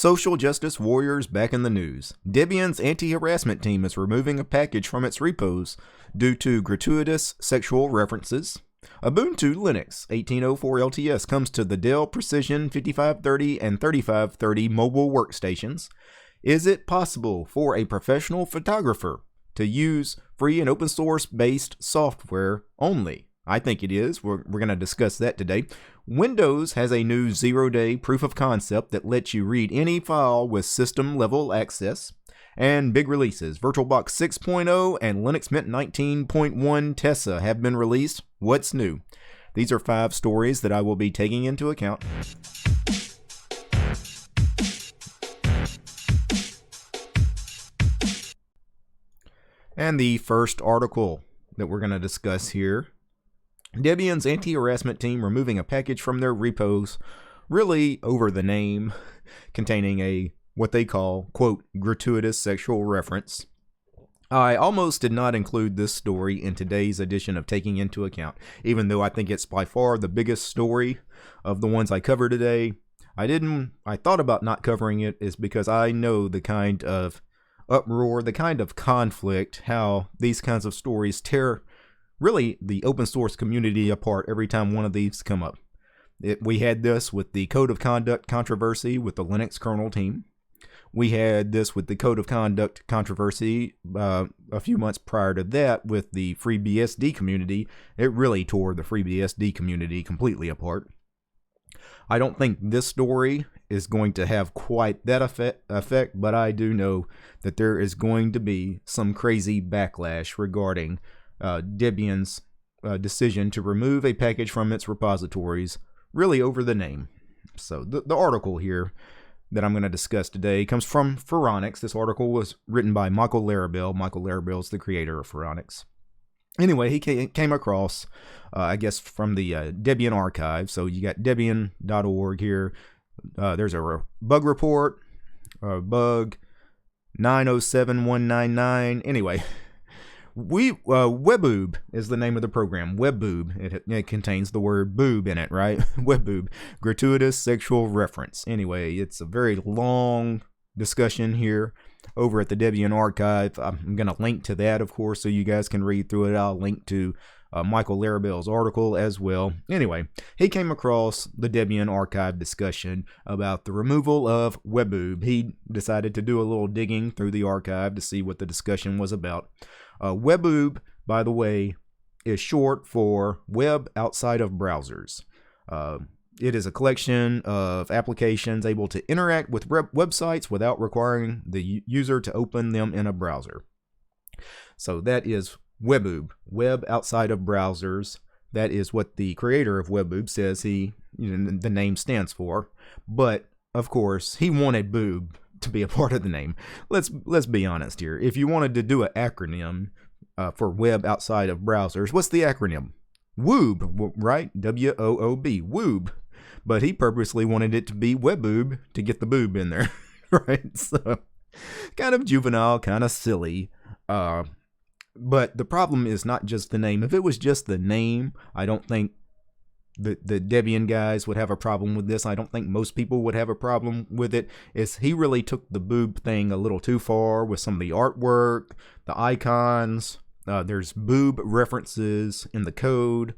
Social justice warriors back in the news. Debian's anti-harassment team is removing a package from its repos due to gratuitous sexual references. Ubuntu Linux 1804 LTS comes to the Dell Precision 5530 and 3530 mobile workstations. Is it possible for a professional photographer to use free and open source based software only? I think it is. We're going to discuss that today. Windows has a new 0-day proof of concept that lets you read any file with system level access. And big releases, VirtualBox 6.0 and Linux Mint 19.1 Tessa have been released. What's new? These are 5 stories that I will be taking into account. And the first article that we're going to discuss here, Debian's anti-harassment team removing a package from their repos, really over the name, containing a what they call, quote, gratuitous sexual reference. I almost did not include this story in today's edition of Taking Into Account, even though I think it's by far the biggest story of the ones I cover today. I thought about not covering it is because I know the kind of uproar, the kind of conflict, how these kinds of stories tear really the open source community apart every time one of these come up. We had this with the code of conduct controversy with the Linux kernel team. We had this with the code of conduct controversy a few months prior to that with the FreeBSD community. It really tore the FreeBSD community completely apart. I don't think this story is going to have quite that effect, but I do know that there is going to be some crazy backlash regarding Debian's decision to remove a package from its repositories, really over the name. So the article here that I'm going to discuss today comes from Phoronix. This article was written by Michael Larabelle. Michael Larabelle is the creator of Phoronix. Anyway, he came across, I guess, from the Debian archive. So you got Debian.org here. There's a bug report, bug 907199. Anyway, WebBoob is the name of the program. WebBoob. It contains the word boob in it, right? WebBoob, gratuitous sexual reference. Anyway, it's a very long discussion here over at the Debian archive. I'm going to link to that, of course, so you guys can read through it. I'll link to Michael Larabelle's article as well. Anyway, he came across the Debian archive discussion about the removal of WebBoob. He decided to do a little digging through the archive to see what the discussion was about. WebBoob, by the way, is short for Web Outside of Browsers. It is a collection of applications able to interact with websites without requiring the user to open them in a browser. So that is WebBoob, Web Outside of Browsers. That is what the creator of WebBoob says the name stands for. But, of course, he wanted boob to be a part of the name. Let's be honest here. If you wanted to do an acronym for Web Outside of Browsers, what's the acronym? WOOB, right? W-O-O-B, WOOB. But he purposely wanted it to be WebBoob to get the boob in there, right? So, kind of juvenile, kind of silly. But the problem is not just the name. If it was just the name, I don't think the Debian guys would have a problem with this. I don't think most people would have a problem with it. He really took the boob thing a little too far with some of the artwork, the icons. There's boob references in the code,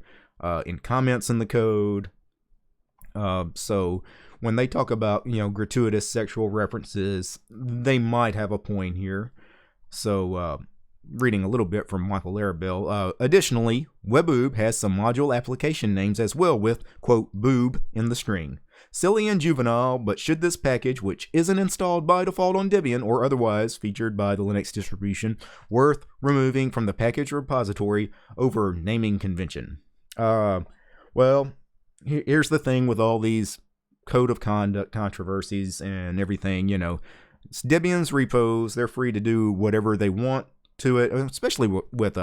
in comments in the code. So when they talk about, gratuitous sexual references, they might have a point here. So, reading a little bit from Michael Larabelle. Additionally, WebBoob has some module application names as well with, quote, boob in the string. Silly and juvenile, but should this package, which isn't installed by default on Debian or otherwise featured by the Linux distribution, worth removing from the package repository over naming convention? Well, here's the thing with all these code of conduct controversies and everything, it's Debian's repos. They're free to do whatever they want to it, especially with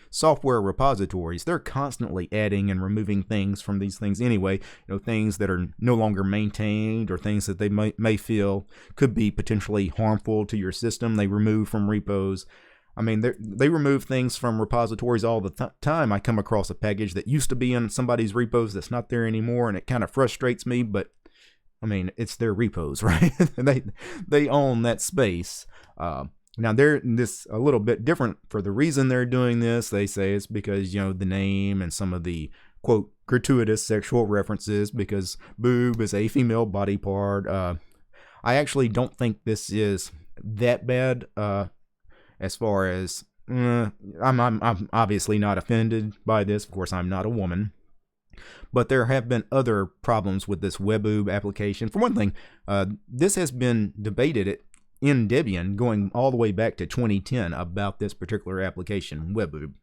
software repositories. They're constantly adding and removing things from these things anyway, things that are no longer maintained or things that they may feel could be potentially harmful to your system. They remove from repos. I mean, they remove things from repositories all the time. I come across a package that used to be in somebody's repos that's not there anymore, and it kind of frustrates me, but I mean, it's their repos, right? they own that space. Now they're this a little bit different for the reason they're doing this. They say it's because, you know, the name and some of the quote gratuitous sexual references, because boob is a female body part. I actually don't think this is that bad. As far as I'm obviously not offended by this. Of course, I'm not a woman. But there have been other problems with this WebBoob application. For one thing, this has been debated in Debian going all the way back to 2010 about this particular application, WebBoob.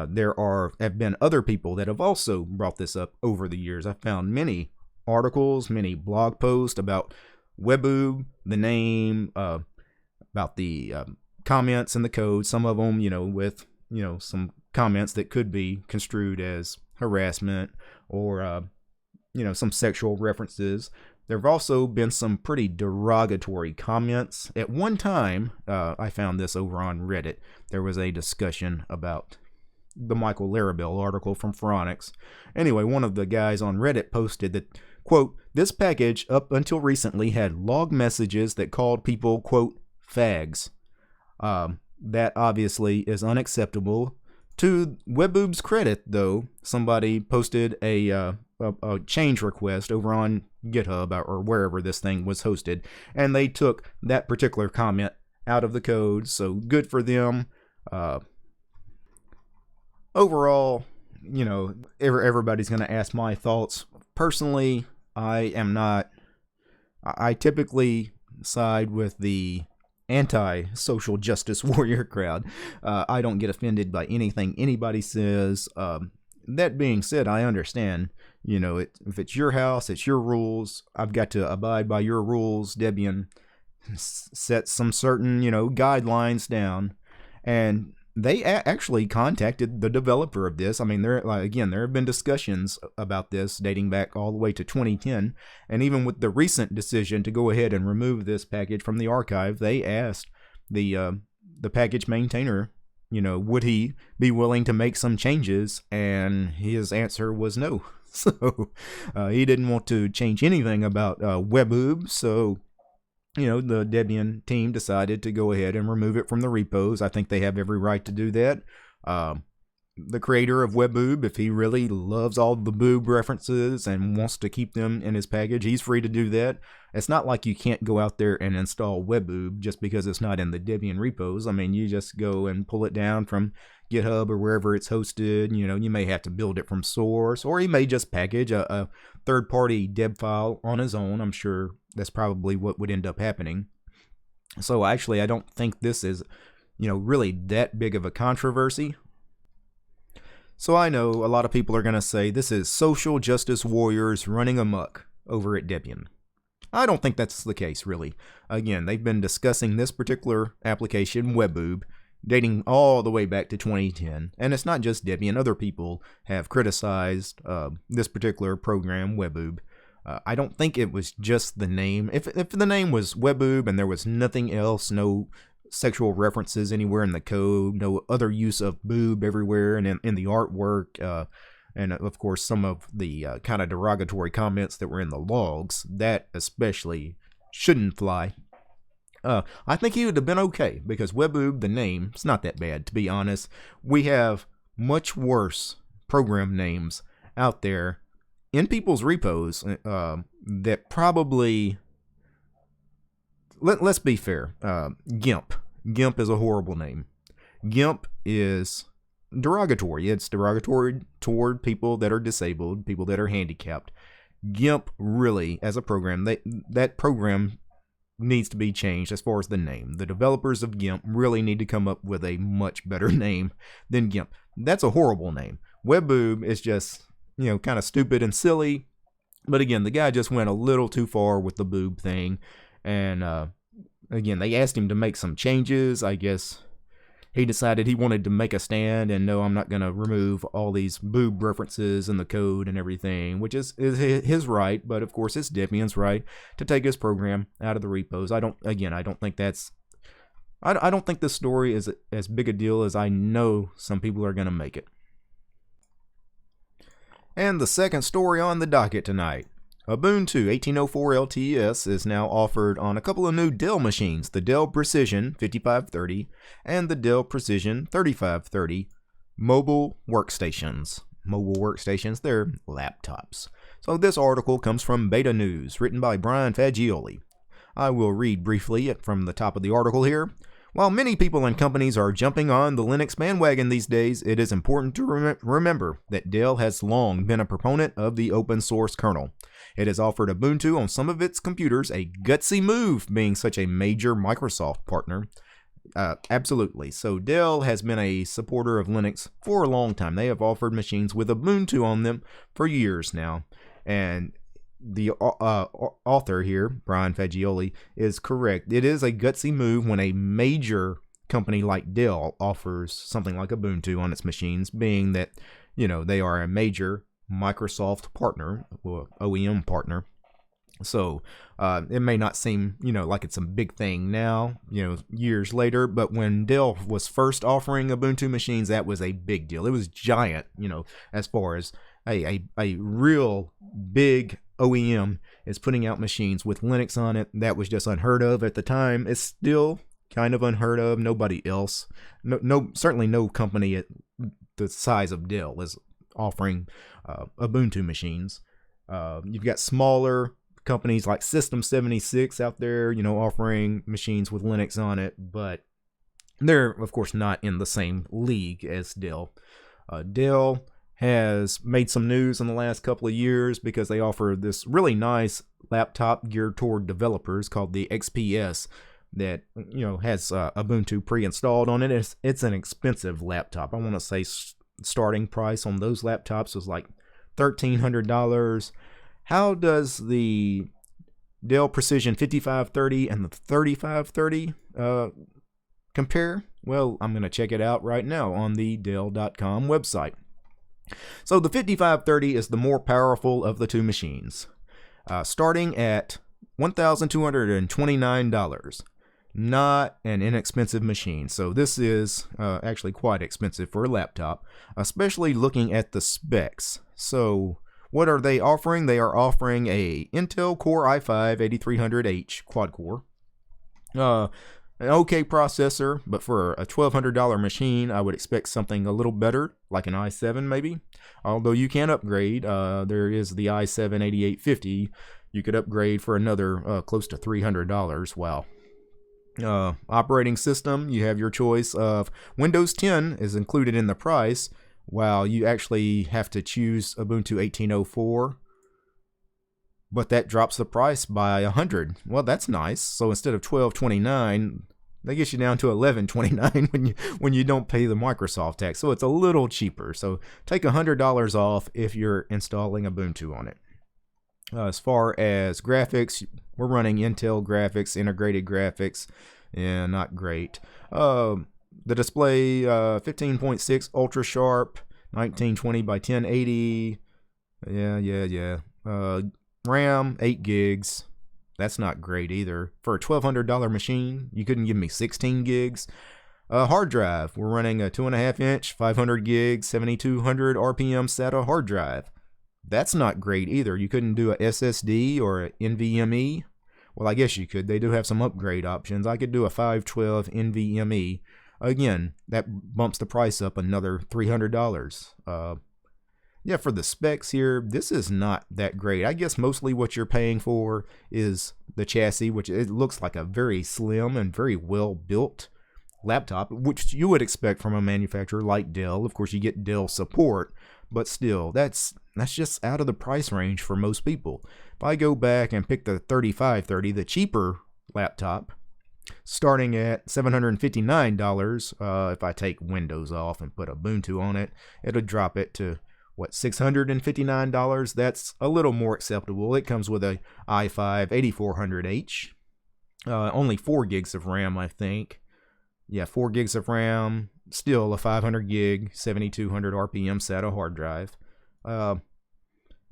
There have been other people that have also brought this up over the years. I found many articles, many blog posts about WebBoob, the name, about the comments in the code. Some of them, with some comments that could be construed as harassment or some sexual references. There have also been some pretty derogatory comments. At one time, I found this over on Reddit. There was a discussion about the Michael Larabelle article from Phoronix. Anyway, one of the guys on Reddit posted that, quote, this package up until recently had log messages that called people, quote, fags. That obviously is unacceptable. To WebBoob's credit, though, somebody posted a change request over on GitHub or wherever this thing was hosted, and they took that particular comment out of the code, so good for them. Overall, everybody's going to ask my thoughts. Personally, I typically side with the anti-social justice warrior crowd. I don't get offended by anything anybody says. That being said, I understand, if it's your house, it's your rules. I've got to abide by your rules. Debian set some certain, guidelines down, and they actually contacted the developer of this. I mean, there have been discussions about this dating back all the way to 2010, and even with the recent decision to go ahead and remove this package from the archive, they asked the package maintainer, would he be willing to make some changes, and his answer was no. So he didn't want to change anything about WebBoob, so the Debian team decided to go ahead and remove it from the repos. I think they have every right to do that. The creator of WebBoob, if he really loves all the boob references and wants to keep them in his package, he's free to do that. It's not like you can't go out there and install WebBoob just because it's not in the Debian repos. I mean, you just go and pull it down from GitHub or wherever it's hosted. You may have to build it from source, or he may just package a third-party deb file on his own. I'm sure that's probably what would end up happening. So actually, I don't think this is, really that big of a controversy. So I know a lot of people are going to say this is social justice warriors running amok over at Debian. I don't think that's the case, really. Again, they've been discussing this particular application, WebBoob, dating all the way back to 2010. And it's not just Debian. Other people have criticized this particular program, WebBoob. I don't think it was just the name. If the name was WebBoob and there was nothing else, no sexual references anywhere in the code, no other use of boob everywhere and in the artwork, and of course some of the kind of derogatory comments that were in the logs, that especially shouldn't fly. I think he would have been okay, because WebBoob, the name, it's not that bad, to be honest. We have much worse program names out there in people's repos that probably... Let's be fair. GIMP. GIMP is a horrible name. GIMP is derogatory. It's derogatory toward people that are disabled, people that are handicapped. GIMP really, as a program, that program needs to be changed as far as the name. The developers of GIMP really need to come up with a much better name than GIMP. That's a horrible name. WebBoob is just, kind of stupid and silly. But again, the guy just went a little too far with the boob thing. And again, they asked him to make some changes. I guess he decided he wanted to make a stand and no, I'm not going to remove all these boob references in the code and everything, which is his right. But of course, it's Debian's right to take his program out of the repos. I don't think I don't think this story is as big a deal as I know some people are going to make it. And the second story on the docket tonight. Ubuntu 1804 LTS is now offered on a couple of new Dell machines, the Dell Precision 5530 and the Dell Precision 3530 mobile workstations. Mobile workstations, they're laptops. So this article comes from Beta News, written by Brian Fagioli. I will read briefly from the top of the article here. While many people and companies are jumping on the Linux bandwagon these days, it is important to remember that Dell has long been a proponent of the open source kernel. It has offered Ubuntu on some of its computers, a gutsy move being such a major Microsoft partner. Absolutely. So Dell has been a supporter of Linux for a long time. They have offered machines with Ubuntu on them for years now. And the author here, Brian Fagioli, is correct. It is a gutsy move when a major company like Dell offers something like Ubuntu on its machines, being that, they are a major Microsoft partner, or OEM partner. So it may not seem, like it's a big thing now, years later, but when Dell was first offering Ubuntu machines, that was a big deal. It was giant, as far as a real big OEM is putting out machines with Linux on it. That was just unheard of at the time. It's still kind of unheard of. Nobody else, certainly no company at the size of Dell is offering Ubuntu machines. You've got smaller companies like System 76 out there, offering machines with Linux on it, but they're of course not in the same league as Dell. Dell has made some news in the last couple of years because they offer this really nice laptop geared toward developers called the XPS that has Ubuntu pre-installed on it. It's an expensive laptop. I want to say starting price on those laptops was like $1,300. How does the Dell Precision 5530 and the 3530 compare? Well, I'm going to check it out right now on the Dell.com website. So the 5530 is the more powerful of the two machines, starting at $1,229. Not an inexpensive machine. So this is actually quite expensive for a laptop, especially looking at the specs. So what are they offering? They are offering a Intel Core i5-8300H quad-core. An okay processor, but for a $1,200 machine, I would expect something a little better, like an i7 maybe. Although you can upgrade. There is the i7-8850. You could upgrade for another close to $300. Wow. Operating system, you have your choice of Windows 10 is included in the price, while you actually have to choose Ubuntu 1804, but that drops the price by $100. Well, that's nice. So instead of $12.29, they get you down to $11.29 when you don't pay the Microsoft tax. So it's a little cheaper. So take $100 off if you're installing Ubuntu on it. As far as graphics, we're running Intel graphics, integrated graphics, and not great. The display, 15.6 ultra sharp, 1920 by 1080. Yeah. RAM, 8 gigs. That's not great either. For a $1,200 machine, you couldn't give me 16 gigs. Hard drive, we're running a 2.5 inch, 500 gigs, 7200 RPM SATA hard drive. That's not great either. You couldn't do a SSD or an NVMe. Well, I guess you could. They do have some upgrade options. I could do a 512 NVMe. Again, that bumps the price up another $300. Yeah, for the specs here, this is not that great. I guess mostly what you're paying for is the chassis, which it looks like a very slim and very well built laptop, which you would expect from a manufacturer like Dell. Of course, you get Dell support, but still, that's just out of the price range for most people. If I go back and pick the 3530, the cheaper laptop, starting at $759, if I take Windows off and put Ubuntu on it, it'll drop it to, what, $659? That's a little more acceptable. It comes with a i5-8400H, only 4 gigs of RAM, I think. Yeah, 4 gigs of RAM, still a 500 gig, 7200 RPM SATA hard drive.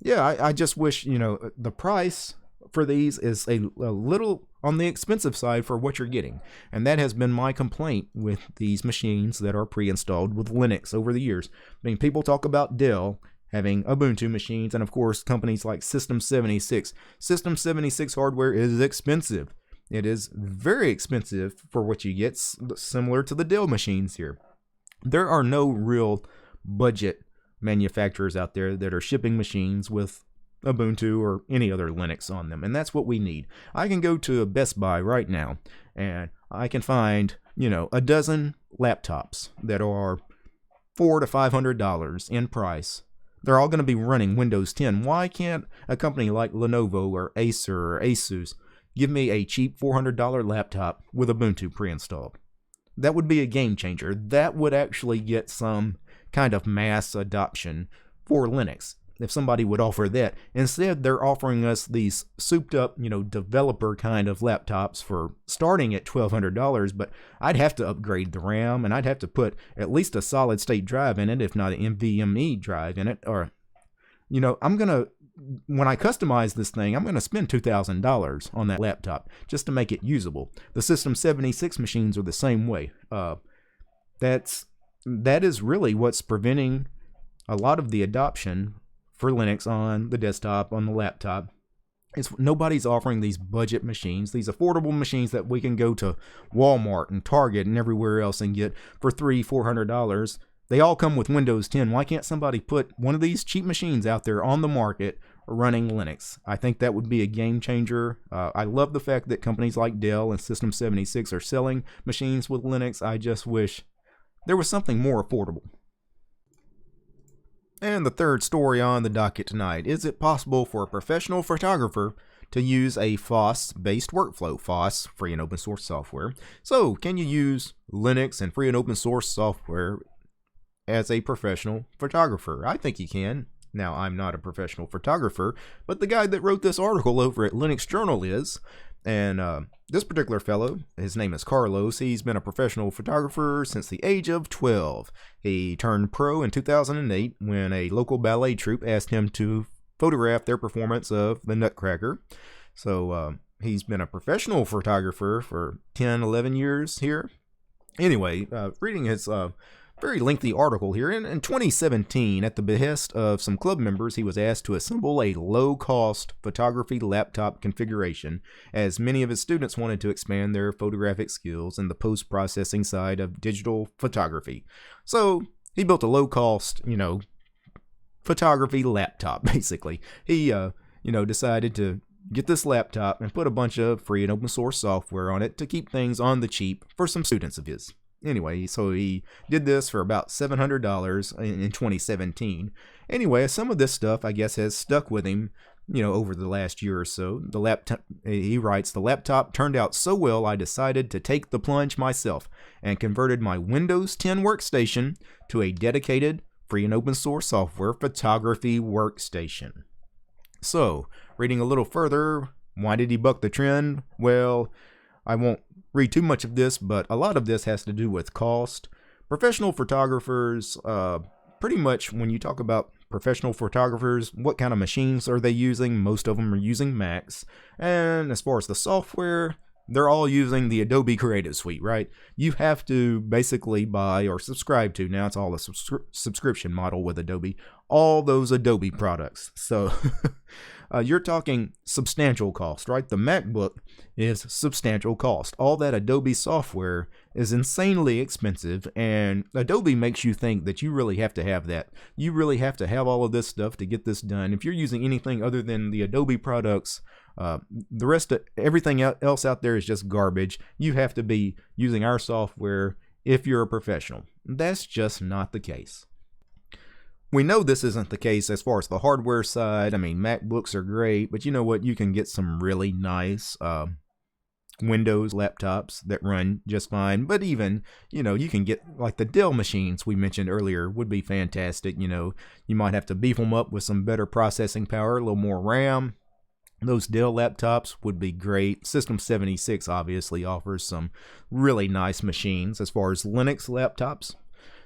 Yeah, I just wish, the price for these is a little on the expensive side for what you're getting. And that has been my complaint with these machines that are pre-installed with Linux over the years. I mean, people talk about Dell, having Ubuntu machines, and of course companies like System 76. System 76 hardware is expensive. It is very expensive for what you get, similar to the Dell machines here. There are no real budget manufacturers out there that are shipping machines with Ubuntu or any other Linux on them, and that's what we need. I can go to a Best Buy right now and I can find, a dozen laptops that are $400 to $500 in price. They're all going to be running Windows 10. Why can't a company like Lenovo or Acer or Asus give me a cheap $400 laptop with Ubuntu pre-installed? That would be a game changer. That would actually get some kind of mass adoption for Linux if somebody would offer that. Instead, they're offering us these souped up, developer kind of laptops for starting at $1,200, but I'd have to upgrade the RAM, and I'd have to put at least a solid state drive in it, if not an NVMe drive in it, or, when I customize this thing, I'm going to spend $2,000 on that laptop just to make it usable. The System 76 machines are the same way. That is really what's preventing a lot of the adoption for Linux on the desktop, on the laptop. Nobody's offering these budget machines, these affordable machines that we can go to Walmart and Target and everywhere else and get for $300-400. They all come with Windows 10. Why can't somebody put one of these cheap machines out there on the market running Linux? I think that would be a game changer. I love the fact that companies like Dell and System 76 are selling machines with Linux. I just wish there was something more affordable. And the third story on the docket tonight: is it possible for a professional photographer to use a FOSS-based workflow? FOSS, free and open source software. So, can you use Linux and free and open source software as a professional photographer? I think you can. Now, I'm not a professional photographer, but the guy that wrote this article over at Linux Journal is. And this particular fellow, his name is Carlos. He's been a professional photographer since the age of 12. He turned pro in 2008 when a local ballet troupe asked him to photograph their performance of The Nutcracker. So he's been a professional photographer for 10, 11 years here. Anyway, reading his very lengthy article here. In 2017, at the behest of some club members, he was asked to assemble a low-cost photography laptop configuration, as many of his students wanted to expand their photographic skills in the post-processing side of digital photography. So he built a low-cost, photography laptop, basically. He, decided to get this laptop and put a bunch of free and open source software on it to keep things on the cheap for some students of his. Anyway, so he did this for about $700 in 2017. Anyway, some of this stuff, I guess, has stuck with him, over the last year or so. The laptop, he writes, "The laptop turned out so well, I decided to take the plunge myself and converted my Windows 10 workstation to a dedicated free and open source software photography workstation." So, reading a little further, why did he buck the trend? Well, I won't read too much of this, but a lot of this has to do with cost. Professional photographers, pretty much when you talk about professional photographers, what kind of machines are they using? Most of them are using Macs. And as far as the software, they're all using the Adobe Creative Suite, right? You have to basically buy or subscribe to, now it's all a subscription model with Adobe, all those Adobe products. So you're talking substantial cost, right? The MacBook is substantial cost. All that Adobe software is insanely expensive, and Adobe makes you think that you really have to have that. You really have to have all of this stuff to get this done. If you're using anything other than the Adobe products, the rest of everything else out there is just garbage. You have to be using our software if you're a professional. That's just not the case. We know this isn't the case as far as the hardware side. I mean, MacBooks are great, but you know what? You can get some really nice Windows laptops that run just fine. But even, you can get like the Dell machines we mentioned earlier would be fantastic. You might have to beef them up with some better processing power, a little more RAM. Those Dell laptops would be great. System 76 obviously offers some really nice machines as far as Linux laptops.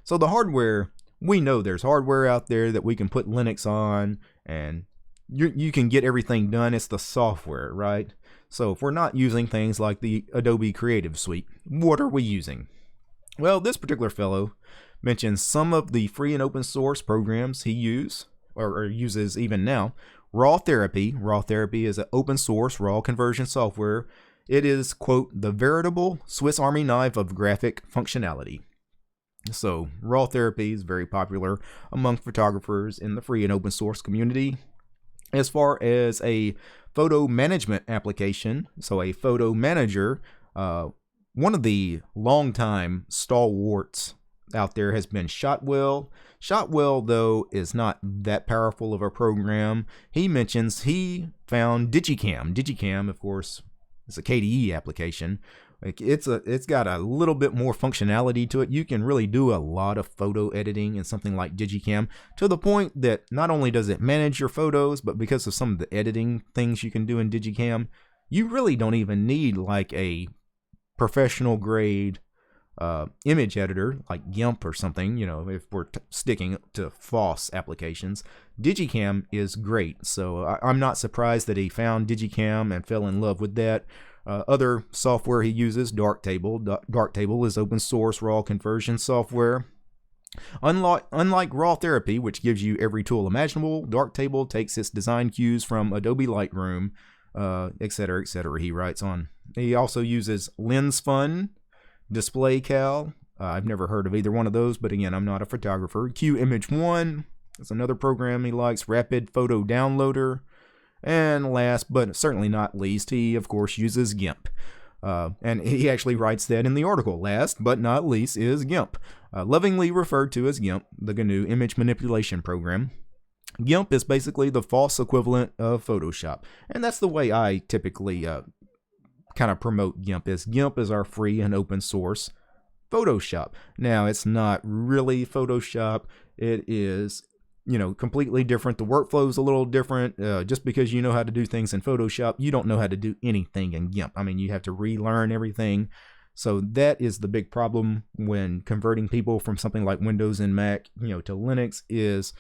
So the hardware, we know there's hardware out there that we can put Linux on, and you can get everything done. It's the software, right? So if we're not using things like the Adobe Creative Suite, what are we using? Well, this particular fellow mentions some of the free and open source programs he used or uses even now. Raw Therapy. Raw Therapy is an open source raw conversion software. It is, quote, the veritable Swiss Army knife of graphic functionality. So Raw Therapy is very popular among photographers in the free and open source community. As far as a photo management application, so a photo manager, one of the longtime stalwarts out there has been Shotwell. Shotwell, though, is not that powerful of a program. He mentions he found Digicam. Digicam, of course, is a KDE application. It's got a little bit more functionality to it. You can really do a lot of photo editing in something like Digicam, to the point that not only does it manage your photos, but because of some of the editing things you can do in Digicam, you really don't even need like a professional grade image editor like GIMP or something. You know, if we're sticking to FOSS applications, Digicam is great. So I'm not surprised that he found Digicam and fell in love with that. Other software he uses, Darktable. Darktable is open source raw conversion software. Unlike Raw Therapy, which gives you every tool imaginable, Darktable takes its design cues from Adobe Lightroom, etc., etc. He writes on. He also uses LensFun, DisplayCal. I've never heard of either one of those, but again, I'm not a photographer. QImage1 is another program he likes. Rapid Photo Downloader. And last but certainly not least, he of course uses GIMP. And he actually writes that in the article. Last but not least is GIMP, lovingly referred to as GIMP, the GNU image manipulation program. GIMP is basically the FOSS equivalent of Photoshop. And that's the way I typically kind of promote GIMP is our free and open source Photoshop. Now, it's not really Photoshop. It is, you know, completely different. The workflow is a little different. Just because you know how to do things in Photoshop, you don't know how to do anything in GIMP. I mean, you have to relearn everything. So that is the big problem when converting people from something like Windows and Mac, you know, to Linux, is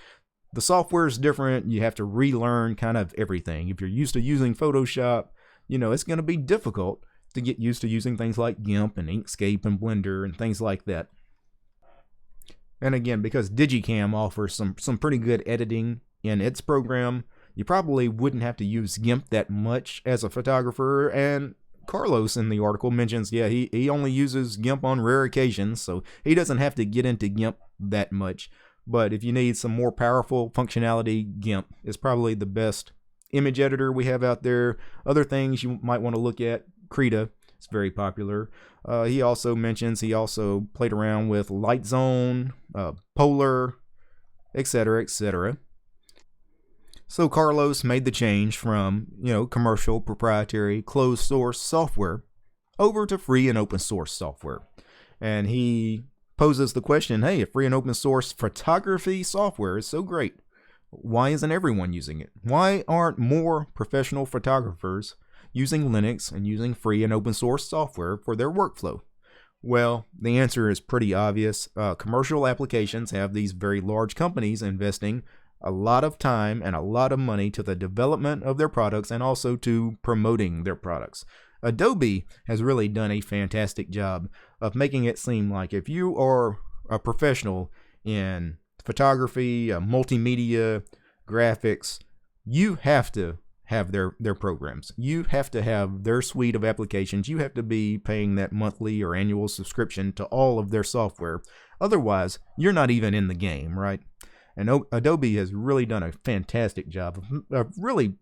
the software is different. You have to relearn kind of everything. If you're used to using Photoshop, you know, it's going to be difficult to get used to using things like GIMP and Inkscape and Blender and things like that. And again, because Digicam offers some pretty good editing in its program, you probably wouldn't have to use GIMP that much as a photographer. And Carlos in the article mentions, yeah, he only uses GIMP on rare occasions, so he doesn't have to get into GIMP that much. But if you need some more powerful functionality, GIMP is probably the best image editor we have out there. Other things you might want to look at, Krita. It's very popular. He also mentions he also played around with Lightzone, Polar, etc., etc. So Carlos made the change from, you know, commercial, proprietary, closed source software over to free and open source software. And he poses the question, hey, if free and open source photography software is so great, why isn't everyone using it? Why aren't more professional photographers using Linux and using free and open source software for their workflow? Well, the answer is pretty obvious. Commercial applications have these very large companies investing a lot of time and a lot of money to the development of their products and also to promoting their products. Adobe has really done a fantastic job of making it seem like if you are a professional in photography, multimedia, graphics, you have to have their programs. You have to have their suite of applications. You have to be paying that monthly or annual subscription to all of their software. Otherwise, you're not even in the game, right? And Adobe has really done a fantastic job of really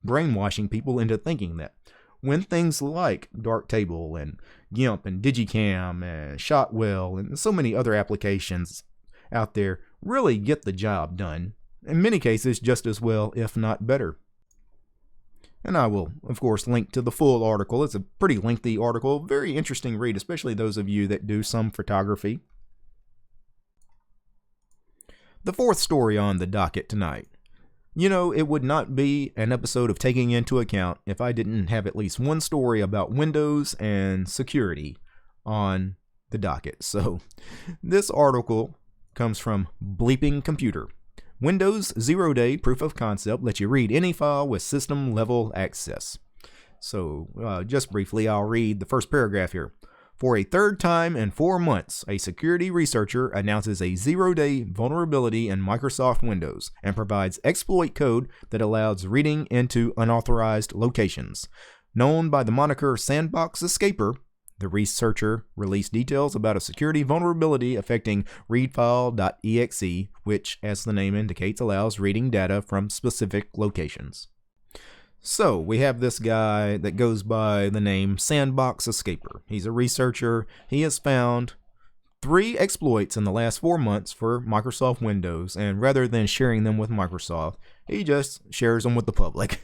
brainwashing people into thinking that when things like Darktable and GIMP and Digicam and Shotwell and so many other applications out there really get the job done, in many cases just as well, if not better. And I will, of course, link to the full article. It's a pretty lengthy article, very interesting read, especially those of you that do some photography. The fourth story on the docket tonight. You know, it would not be an episode of Taking Into Account if I didn't have at least one story about Windows and security on the docket. So, this article comes from Bleeping Computer. Windows 0-day proof of concept lets you read any file with system level access. So, just briefly, I'll read the first paragraph here. For a third time in 4 months, a security researcher announces a 0-day vulnerability in Microsoft Windows and provides exploit code that allows reading into unauthorized locations. Known by the moniker Sandbox Escaper, the researcher released details about a security vulnerability affecting readfile.exe, which, as the name indicates, allows reading data from specific locations. So, we have this guy that goes by the name Sandbox Escaper. He's a researcher. He has found 3 exploits in the last 4 months for Microsoft Windows, and rather than sharing them with Microsoft, he just shares them with the public.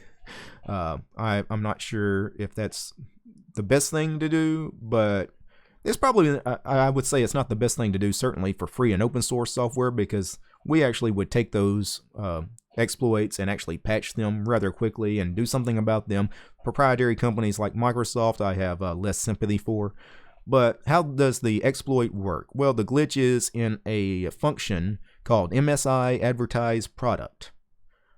I'm not sure if that's the best thing to do, but it's probably, I would say it's not the best thing to do, certainly for free and open source software, because we actually would take those exploits and actually patch them rather quickly and do something about them. Proprietary companies like Microsoft, I have less sympathy for. But how does the exploit work? Well, the glitch is in a function called MSI advertise product,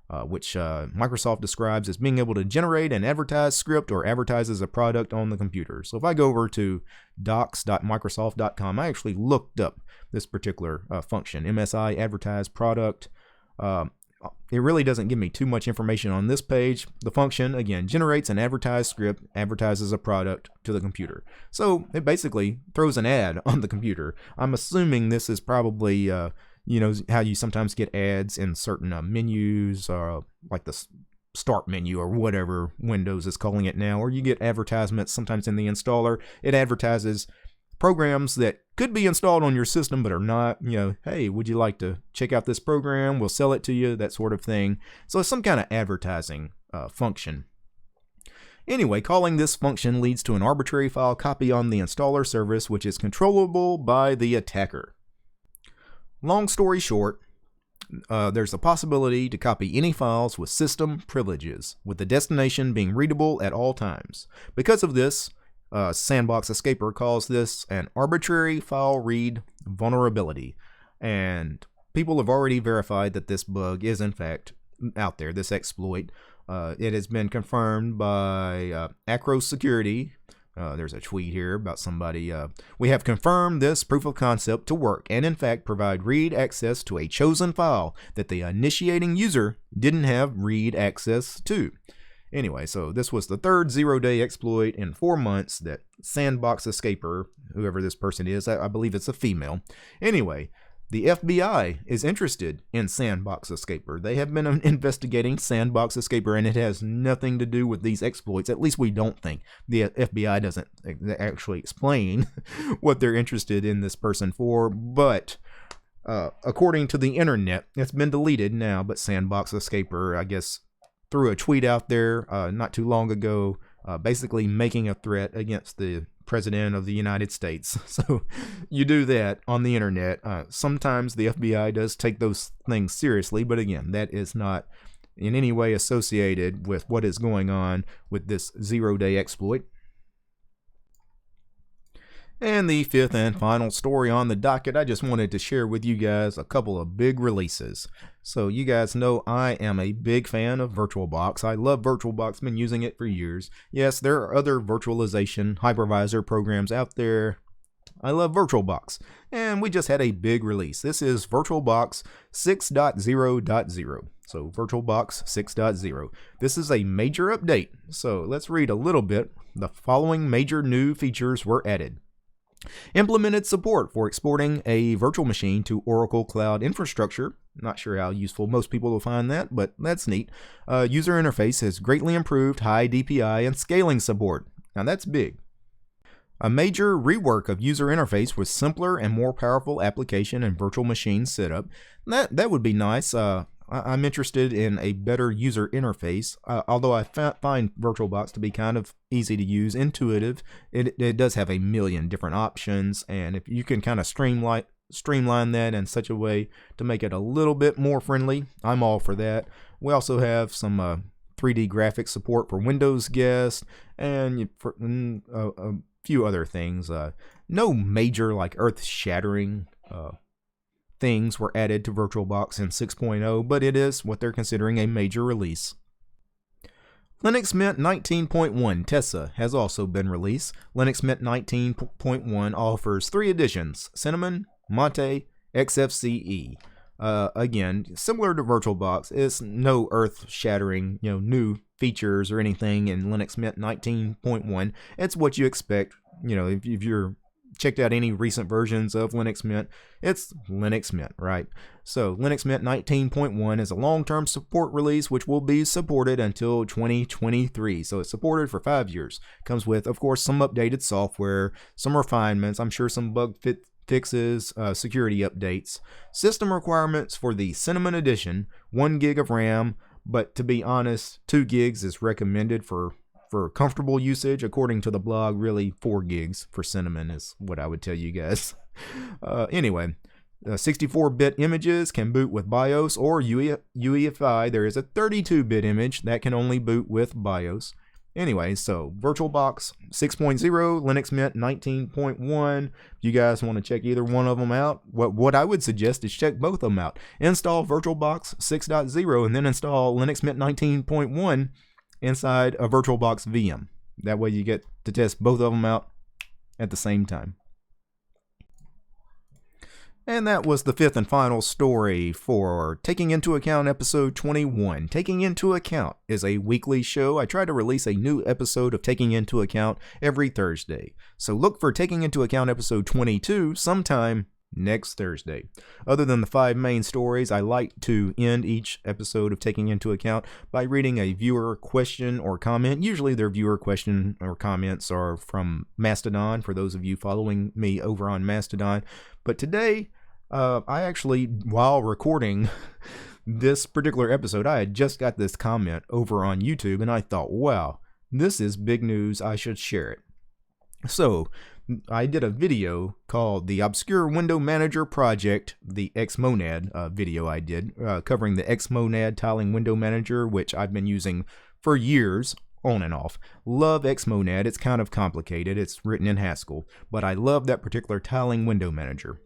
which Microsoft describes as being able to generate an advertise script or advertises a product on the computer. So if I go over to docs.microsoft.com, I actually looked up this particular function, MSI advertise product. It really doesn't give me too much information on this page. The function, again, generates an advertised script, advertises a product to the computer. So it basically throws an ad on the computer. I'm assuming this is probably, you know, how you sometimes get ads in certain menus, like the start menu or whatever Windows is calling it now, or you get advertisements sometimes in the installer. It advertises programs that could be installed on your system but are not. You know, hey, would you like to check out this program? We'll sell it to you, that sort of thing. So it's some kind of advertising function. Anyway, calling this function leads to an arbitrary file copy on the installer service, which is controllable by the attacker. Long story short, there's a possibility to copy any files with system privileges, with the destination being readable at all times. Because of this, Sandbox Escaper calls this an arbitrary file read vulnerability, and people have already verified that this bug is in fact out there, this exploit. It has been confirmed by Acro Security. There's a tweet here about somebody. We have confirmed this proof of concept to work and in fact provide read access to a chosen file that the initiating user didn't have read access to. Anyway, so this was the third 0-day exploit in 4 months that Sandbox Escaper, whoever this person is, I believe it's a female. Anyway, the FBI is interested in Sandbox Escaper. They have been investigating Sandbox Escaper, and it has nothing to do with these exploits. At least we don't think. The FBI doesn't actually explain what they're interested in this person for, but according to the internet, it's been deleted now, but Sandbox Escaper, I guess, threw a tweet out there not too long ago, basically making a threat against the President of the United States. So you do that on the internet. Sometimes the FBI does take those things seriously, but again, that is not in any way associated with what is going on with this 0-day exploit. And the fifth and final story on the docket, I just wanted to share with you guys a couple of big releases. So you guys know I am a big fan of VirtualBox. I love VirtualBox, been using it for years. Yes, there are other virtualization hypervisor programs out there. I love VirtualBox. And we just had a big release. This is VirtualBox 6.0.0. So VirtualBox 6.0. This is a major update. So let's read a little bit. The following major new features were added. Implemented support for exporting a virtual machine to Oracle Cloud Infrastructure. Not sure how useful most people will find that, but that's neat. User interface has greatly improved high DPI and scaling support. Now that's big. A major rework of user interface with simpler and more powerful application and virtual machine setup. That would be nice. I'm interested in a better user interface, although I find VirtualBox to be kind of easy to use, intuitive. It does have a million different options, and if you can kind of streamline that in such a way to make it a little bit more friendly, I'm all for that. We also have some 3D graphics support for Windows Guest, and a few other things. No major, like, earth-shattering things were added to VirtualBox in 6.0, but it is what they're considering a major release. Linux Mint 19.1 Tessa has also been released. Linux Mint 19.1 offers 3 editions: Cinnamon, Mate, XFCE. Again, similar to VirtualBox, it's no earth-shattering, new features or anything in Linux Mint 19.1. It's what you expect, if you're checked out any recent versions of Linux Mint, it's Linux Mint, right? So Linux Mint 19.1 is a long-term support release which will be supported until 2023. So it's supported for 5 years. Comes with, of course, some updated software, some refinements, I'm sure some bug fixes, security updates. System requirements for the Cinnamon edition: 1 gig of RAM, but to be honest, 2 gigs is recommended for comfortable usage. According to the blog, really 4 gigs for Cinnamon is what I would tell you guys. Anyway, 64-bit images can boot with BIOS or UEFI. There is a 32-bit image that can only boot with BIOS. Anyway, so VirtualBox 6.0, Linux Mint 19.1. If you guys want to check either one of them out, what I would suggest is check both of them out. Install VirtualBox 6.0 and then install Linux Mint 19.1 inside a VirtualBox VM. That way you get to test both of them out at the same time. And that was the 5th and final story for Taking Into Account episode 21. Taking Into Account is a weekly show. I try to release a new episode of Taking Into Account every Thursday. So look for Taking Into Account episode 22 sometime next Thursday. Other than the 5 main stories, I like to end each episode of Taking Into Account by reading a viewer question or comment. Usually their viewer question or comments are from Mastodon, for those of you following me over on Mastodon. But today, I actually, while recording this particular episode, I had just got this comment over on YouTube, and I thought, wow, this is big news. I should share it. So I did a video called The Obscure Window Manager Project, the Xmonad video I did, covering the Xmonad tiling window manager, which I've been using for years, on and off. Love Xmonad. It's kind of complicated. It's written in Haskell, but I love that particular tiling window manager.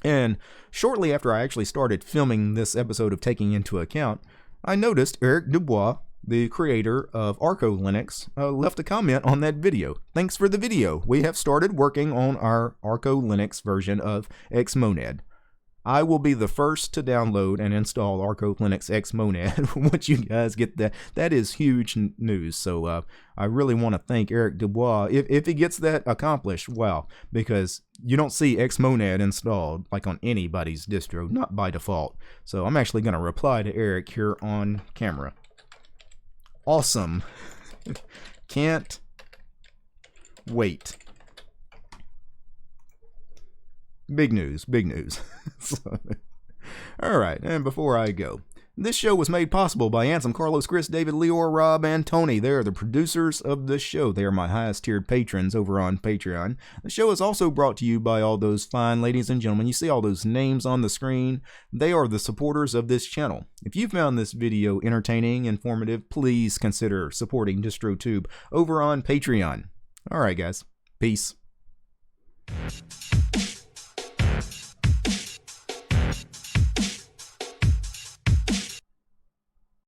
And shortly after I actually started filming this episode of Taking Into Account, I noticed Erik Dubois, the creator of ArcoLinux, left a comment on that video. Thanks for the video. We have started working on our ArcoLinux version of Xmonad. I will be the first to download and install ArcoLinux Xmonad once you guys get that. That is huge news. So I really want to thank Erik Dubois if he gets that accomplished. Wow, because you don't see Xmonad installed like on anybody's distro, not by default. So I'm actually going to reply to Erik here on camera. Awesome. Can't wait. Big news, big news. Alright, and before I go, this show was made possible by Ansem, Carlos, Chris, David, Leor, Rob, and Tony. They are the producers of this show. They are my highest tiered patrons over on Patreon. The show is also brought to you by all those fine ladies and gentlemen. You see all those names on the screen? They are the supporters of this channel. If you found this video entertaining, informative, please consider supporting DistroTube over on Patreon. Alright guys, peace.